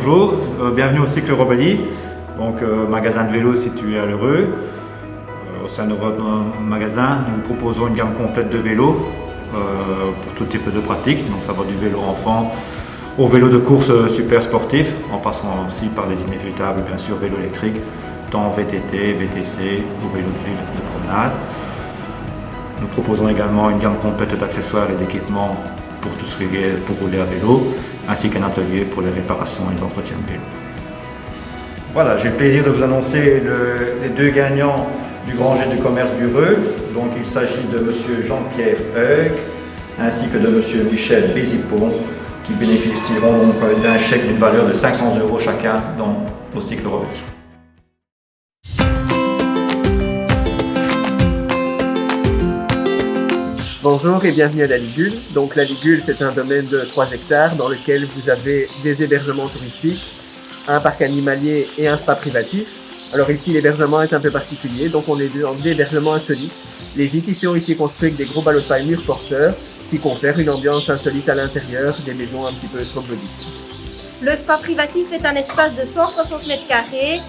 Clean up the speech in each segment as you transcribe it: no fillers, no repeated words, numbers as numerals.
bonjour, bienvenue au Cycle Robelli, donc magasin de vélo situé à L'Heureux. Au sein de votre magasin, nous proposons une gamme complète de vélos pour tout type de pratique. Donc ça va du vélo enfant au vélo de course super sportif, en passant aussi par les inévitables, bien sûr, vélo électrique, tant VTT, VTC ou vélo de promenade. Nous proposons également une gamme complète d'accessoires et d'équipements pour tout ce qui est pour rouler à vélo, ainsi qu'un atelier pour les réparations et les entretiens de vélo. Voilà, j'ai le plaisir de vous annoncer les deux gagnants du Grand Jet du commerce du Reux. Donc il s'agit de M. Jean-Pierre Heug ainsi que de M. Michel Bézipon qui bénéficieront d'un chèque d'une valeur de 500 € chacun au Cycle Robelli. Bonjour et bienvenue à la Ligule. Donc la Ligule, c'est un domaine de 3 hectares dans lequel vous avez des hébergements touristiques, un parc animalier et un spa privatif. Alors ici, l'hébergement est un peu particulier, donc on est dans l'hébergement insolite. Les gîtes ici ont été construits avec des gros ballots de paille murs porteurs qui confèrent une ambiance insolite à l'intérieur des maisons un petit peu troglodytes. Le spa privatif est un espace de 160 m²,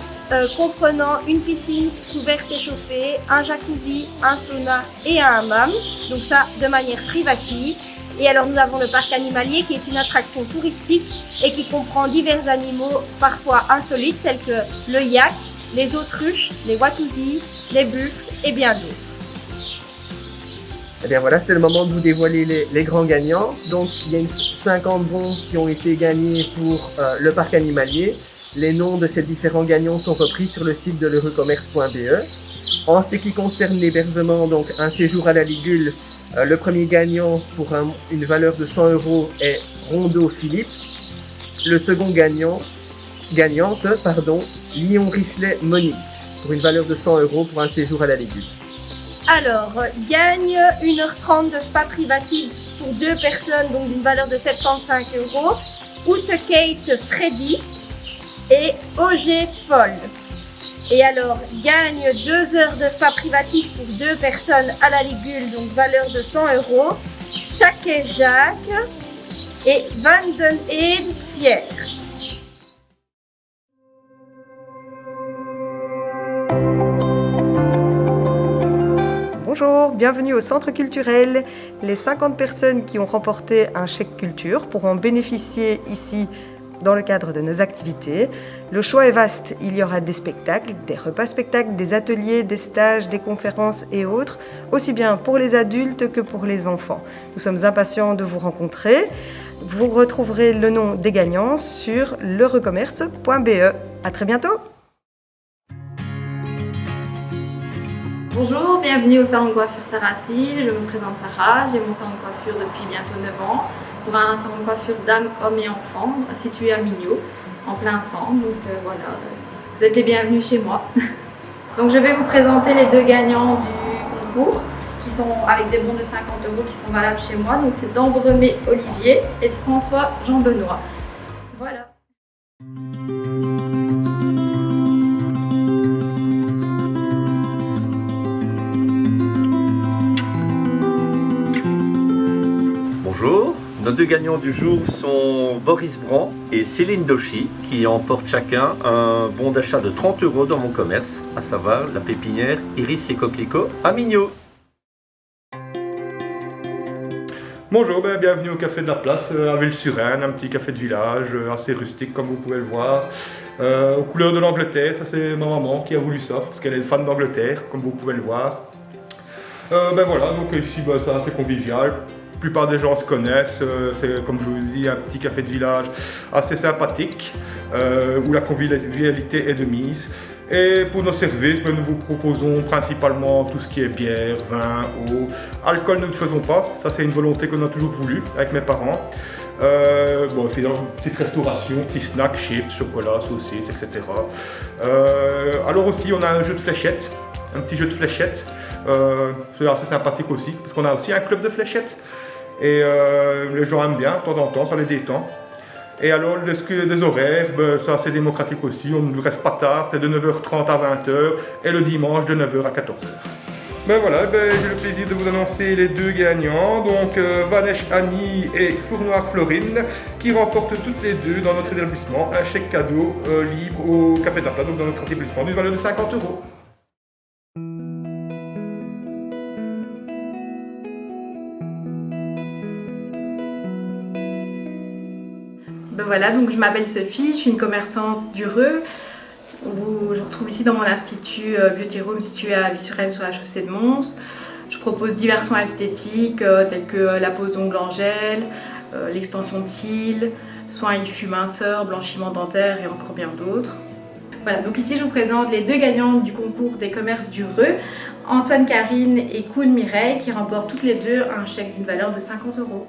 comprenant une piscine couverte et chauffée, un jacuzzi, un sauna et un hammam, donc ça de manière privative. Et alors nous avons le parc animalier qui est une attraction touristique et qui comprend divers animaux parfois insolites tels que le yak, les autruches, les watusi, les buffles et bien d'autres. Et bien voilà, c'est le moment de vous dévoiler les grands gagnants. Donc il y a 50 bons qui ont été gagnés pour le parc animalier. Les noms de ces différents gagnants sont repris sur le site de l'heureuxcommerce.be. En ce qui concerne l'hébergement, donc un séjour à la Ligule, le premier gagnant pour une valeur de 100 € est Rondeau Philippe. Le second gagnante, Lyon Richelet Monique, pour une valeur de 100 € pour un séjour à la Ligule. Alors, gagne 1h30 de spa privatif pour 2 personnes, donc d'une valeur de 75 €. Out Kate Freddy et OG Paul. Et alors, gagne 2 heures de spa privatif pour 2 personnes à la Ligule, donc valeur de 100 €. Staquet Jacques et Van den Heede Pierre. Bonjour, bienvenue au Centre culturel. Les 50 personnes qui ont remporté un chèque culture pourront bénéficier ici dans le cadre de nos activités. Le choix est vaste, il y aura des spectacles, des repas spectacles, des ateliers, des stages, des conférences et autres, aussi bien pour les adultes que pour les enfants. Nous sommes impatients de vous rencontrer. Vous retrouverez le nom des gagnants sur l'heureuxcommerce.be. À très bientôt. Bonjour, bienvenue au salon de coiffure Sarah Steele. Je me présente Sarah, j'ai mon salon de coiffure depuis bientôt 9 ans. Pour un salon de coiffure dames, hommes et enfants, situé à Mignot, en plein centre. Donc voilà, vous êtes les bienvenus chez moi. Donc je vais vous présenter les 2 gagnants du concours, qui sont avec des bons de 50 € qui sont valables chez moi. Donc c'est d'Ambremé Olivier et François Jean-Benoît. Voilà. Bonjour, nos 2 gagnants du jour sont Boris Brand et Céline Dochy qui emportent chacun un bon d'achat de 30 € dans mon commerce, à savoir la pépinière Iris et Coquelicot à Mignot. Bonjour, bienvenue au Café de la Place à Ville-sur-Aisne, un petit café de village assez rustique comme vous pouvez le voir. Aux couleurs de l'Angleterre, ça c'est ma maman qui a voulu ça, parce qu'elle est fan d'Angleterre, comme vous pouvez le voir. Voilà, donc ici c'est assez convivial. La plupart des gens se connaissent, c'est comme je vous dis un petit café de village assez sympathique où la convivialité est de mise. Et pour nos services, nous vous proposons principalement tout ce qui est bière, vin, eau. Alcool, nous ne faisons pas, ça c'est une volonté qu'on a toujours voulu avec mes parents. Finalement, petite restauration, petits snacks, chips, chocolat, saucisses, etc. Alors aussi, on a un jeu de fléchettes, un petit jeu de fléchettes. C'est assez sympathique aussi, parce qu'on a aussi un club de fléchettes. Et les gens aiment bien, de temps en temps, ça les détend. Et alors, les horaires, c'est assez démocratique aussi, on ne reste pas tard, c'est de 9h30 à 20h et le dimanche de 9h à 14h. Ben voilà, j'ai le plaisir de vous annoncer les deux gagnants, donc Vanesh Annie et Fournoir Florine, qui remportent toutes les deux dans notre établissement un chèque cadeau libre au Café de la Place, donc dans notre établissement, d'une valeur de 50 €. Ben voilà, donc je m'appelle Sophie, je suis une commerçante du Reux. Je vous retrouve ici dans mon institut Beauty Room situé à Ville-sur-Aisne sur la chaussée de Mons. Je propose divers soins esthétiques tels que la pose d'ongles en gel, l'extension de cils, soins IFU minceur, blanchiment dentaire et encore bien d'autres. Voilà, donc ici je vous présente les deux gagnantes du concours des commerces du Reux, Antoine Karine et Koun Mireille, qui remportent toutes les deux un chèque d'une valeur de 50 €.